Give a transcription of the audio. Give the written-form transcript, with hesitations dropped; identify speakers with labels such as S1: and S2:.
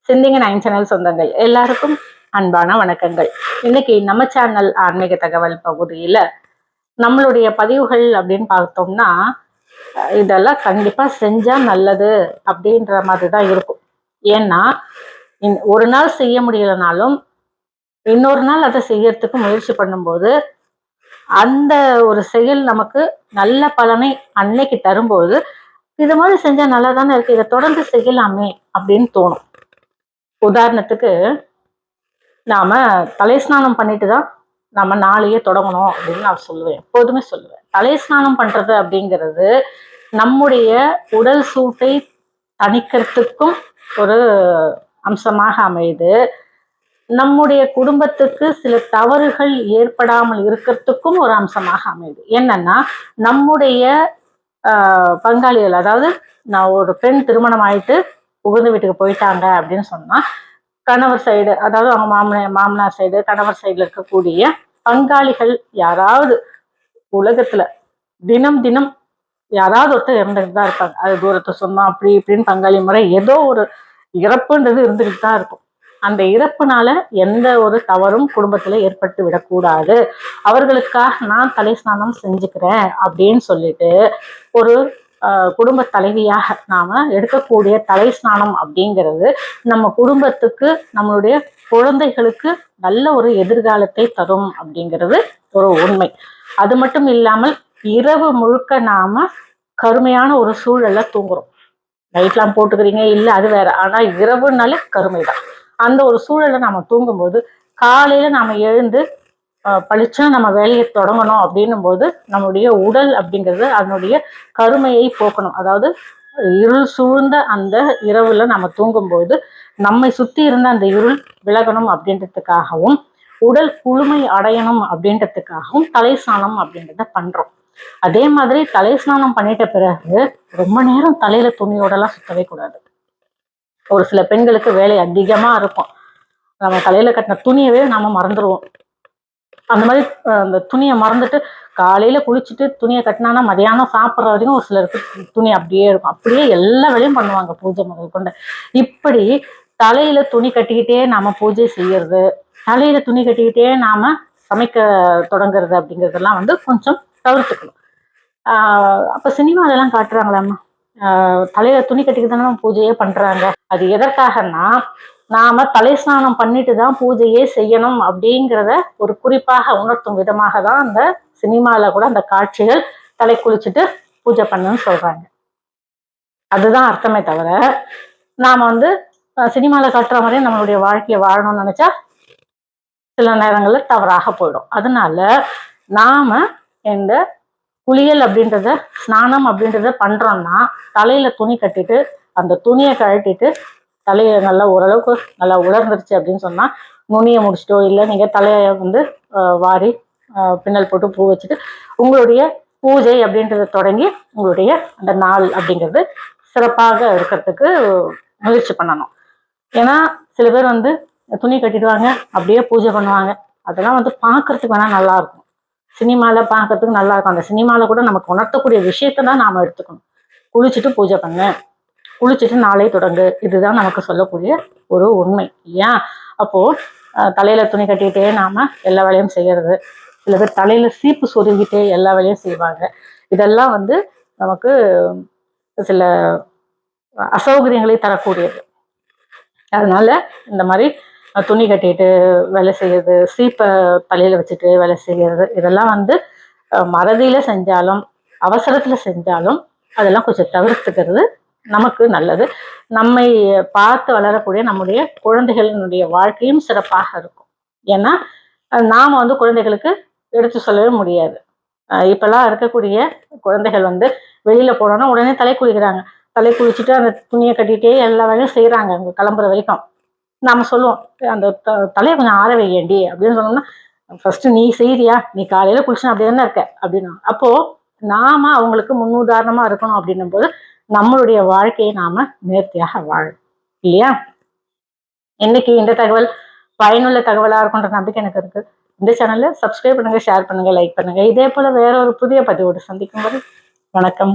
S1: சிந்திங்க 9 சேனல் சொந்தங்கள் எல்லாருக்கும் அன்பான வணக்கங்கள். இன்னைக்கு நம்ம சேனல் ஆன்மீக தகவல் பகுதியில நம்மளுடைய பதிவுகள் அப்படின்னு பார்த்தோம்னா, இதெல்லாம் கண்டிப்பா செஞ்சா நல்லது அப்படின்ற மாதிரி தான் இருக்கும். ஏன்னா ஒரு நாள் செய்ய முடியலனாலும் இன்னொரு நாள் அதை செய்யறதுக்கு முயற்சி பண்ணும்போது அந்த ஒரு செயல் நமக்கு நல்ல பலனை அன்னைக்கு தரும்போது, இது மாதிரி செஞ்சா நல்லா தானே இருக்கு, இதை தொடர்ந்து செய்யலாமே அப்படின்னு தோணும். உதாரணத்துக்கு, நாம தலை ஸ்நானம் பண்ணிட்டு தான் நம்ம நாளையே தொடங்கணும் அப்படின்னு நான் சொல்லுவேன். எப்போதுமே சொல்லுவேன். தலை ஸ்நானம் பண்றது அப்படிங்கிறது நம்முடைய உடல் சூட்டை தணிக்கிறதுக்கும் ஒரு அம்சமாக அமையுது. நம்முடைய குடும்பத்துக்கு சில தவறுகள் ஏற்படாமல் இருக்கிறதுக்கும் ஒரு அம்சமாக அமையுது. என்னன்னா, நம்முடைய பங்காளிகள், அதாவது நான் ஒரு பெண் திருமணம் ஆயிட்டு புகுந்த வீட்டுக்கு போயிட்டாங்க அப்படின்னு சொன்னா, கணவர் சைடு, அதாவது அவங்க மாமனார் சைடு, கணவர் சைடுல இருக்கக்கூடிய பங்காளிகள் யாராவது உலகத்துல தினம் தினம் யாராவது ஒருத்தர் இறந்துட்டு தான் இருப்பாங்க. அது தூரத்தை சொந்தம் அப்படி இப்படின்னு பங்காளி முறை ஏதோ ஒரு இறப்புன்றது இருந்துகிட்டு தான் இருக்கும். அந்த இறப்புனால எந்த ஒரு தவறும் குடும்பத்துல ஏற்பட்டு விடக்கூடாது, அவர்களுக்காக நான் தலை ஸ்நானம் செஞ்சுக்கிறேன் அப்படின்னு சொல்லிட்டு ஒரு குடும்ப தலைவியாக நாம எடுக்கக்கூடிய தலை ஸ்நானம் அப்படிங்கிறது நம்ம குடும்பத்துக்கு, நம்மளுடைய குழந்தைகளுக்கு நல்ல ஒரு எதிர்காலத்தை தரும் அப்படிங்கிறது ஒரு உண்மை. அது மட்டும் இல்லாமல் இரவு முழுக்க நாம கருமையான ஒரு சூழல்ல தூங்குறோம். லைட்லாம் போட்டுக்கிறீங்க இல்லை, அது வேற. ஆனா இரவுனாலே கருமைதான். அந்த ஒரு சூழல்ல நாம தூங்கும்போது காலையில நாம எழுந்து பளிச்சா நம்ம வேலையை தொடங்கணும் அப்படின்னும் போது நம்மளுடைய உடல் அப்படிங்கிறது அதனுடைய கருமையை போக்கணும். அதாவது இருள் சூழ்ந்த அந்த இரவுல நம்ம தூங்கும்போது நம்மை சுத்தி இருந்த அந்த இருள் விலகணும் அப்படின்றதுக்காகவும், உடல் குளுமை அடையணும் அப்படின்றதுக்காகவும் தலை ஸ்நானம் அப்படின்றத பண்றோம். அதே மாதிரி தலை ஸ்நானம் பண்ணிட்ட பிறகு ரொம்ப நேரம் தலையில துணியோடலாம் சுத்தவே கூடாது. ஒரு சில பெண்களுக்கு வேலை அதிகமா இருக்கும். நம்ம தலையில கட்டின துணியவே நாம மறந்துடுவோம். அந்த மாதிரி அந்த துணியை மறந்துட்டு காலையில குளிச்சுட்டு துணியை கட்டினானா மதியானம் சாப்பிட்ற வரைக்கும் ஒரு சிலருக்கு துணி அப்படியே இருக்கும். அப்படியே எல்லா வேலையும் பண்ணுவாங்க, பூஜை முதல் கொண்டு. இப்படி தலையில துணி கட்டிக்கிட்டே நாம பூஜை செய்யறது, தலையில துணி கட்டிக்கிட்டே நாம சமைக்க தொடங்குறது அப்படிங்கிறதெல்லாம் கொஞ்சம் தவிர்த்துக்கணும். அப்ப சினிமாலெல்லாம் காட்டுறாங்களாம்மா, தலையில துணி கட்டிக்கிட்டு தானே பூஜையே பண்றாங்க. அது எதற்காகன்னா, நாம தலை ஸ்நானம் பண்ணிட்டு தான் பூஜையே செய்யணும் அப்படிங்கிறத ஒரு குறிப்பாக உணர்த்தும் விதமாக தான் அந்த சினிமால கூட அந்த காட்சிகள் தலை குளிச்சுட்டு பூஜை பண்ணுன்னு சொல்றாங்க. அதுதான் அர்த்தமே தவிர, நாம சினிமால காட்டுற மாதிரியே நம்மளுடைய வாழ்க்கையை வாழணும்னு நினைச்சா சில நேரங்கள்ல தவறாக போயிடும். அதனால நாம இந்த குளியல் அப்படின்றத, ஸ்நானம் அப்படின்றத பண்றோம்னா தலையில துணி கட்டிட்டு அந்த துணியை கழட்டிட்டு தலையை நல்லா ஓரளவுக்கு நல்லா உலர்ந்துருச்சு அப்படின்னு சொன்னா நுனியை முடிச்சிட்டோ இல்லை நீங்க தலையை வாரி பின்னல் போட்டு பூ வச்சுட்டு உங்களுடைய பூஜை அப்படின்றத தொடங்கி உங்களுடைய அந்த நாள் அப்படிங்கிறது சிறப்பாக இருக்கிறதுக்கு முயற்சி பண்ணணும். ஏன்னா சில பேர் துணி கட்டிடுவாங்க, அப்படியே பூஜை பண்ணுவாங்க. அதெல்லாம் பார்க்கறதுக்கு வேணா நல்லா இருக்கும், சினிமால பார்க்கறதுக்கு நல்லா இருக்கும். அந்த சினிமால கூட நமக்கு உணர்த்தக்கூடிய விஷயத்த தான் நாம எடுத்துக்கணும். குளிச்சுட்டு பூஜை பண்ணு, குளிச்சுட்டு நாளை தொடங்கு, இதுதான் நமக்கு சொல்லக்கூடிய ஒரு உண்மை இல்லையா? அப்போ தலையில துணி கட்டிக்கிட்டே நாம எல்லா வேலையும் செய்யறது, சில பேர் தலையில சீப்பு சொருகிட்டே எல்லா வேலையும் செய்வாங்க. இதெல்லாம் நமக்கு சில அசௌகரியங்களை தரக்கூடியது. அதனால இந்த மாதிரி துணி கட்டிட்டு வேலை செய்யறது, சீப்பை தலையில வச்சுட்டு வேலை செய்யறது, இதெல்லாம் மறதியில செஞ்சாலும் அவசரத்துல செஞ்சாலும் அதெல்லாம் கொஞ்சம் தவிர்த்துக்கிறது நமக்கு நல்லது. நம்மை பார்த்து வளரக்கூடிய நம்முடைய குழந்தைகளினுடைய வாழ்க்கையும் சிறப்பாக இருக்கும். ஏன்னா நாம குழந்தைகளுக்கு எடுத்து சொல்லவே முடியாது. இப்பெல்லாம் இருக்கக்கூடிய குழந்தைகள் வெளியில போனோம்னா உடனே தலை குளிக்கிறாங்க. தலை குளிச்சுட்டு அந்த துணியை கட்டிட்டே எல்லா வேலையும் செய்யறாங்க அவங்க கிளம்புற வரைக்கும். நாம சொல்லுவோம், அந்த தலையை கொஞ்சம் ஆற வையண்டி அப்படின்னு சொன்னோம்னா, ஃபர்ஸ்ட் நீ செய்யறியா, நீ காலையில குளிச்சுனா அப்படியே தானே இருக்க அப்படின்னா, அப்போ நாம அவங்களுக்கு முன்னுதாரணமா இருக்கணும். அப்படின்னும் போது நம்மளுடைய வாழ்க்கையை நாம நேர்த்தியாக வாழும் இல்லையா? இன்னைக்கு இந்த தகவல் பயனுள்ள தகவலா இருக்குன்ற நம்பிக்கை எனக்கு இருக்கு. இந்த சேனல்ல சப்ஸ்கிரைப் பண்ணுங்க, ஷேர் பண்ணுங்க, லைக் பண்ணுங்க. இதே போல வேற ஒரு புதிய பதிவோடு சந்திக்கும் வரை வணக்கம்.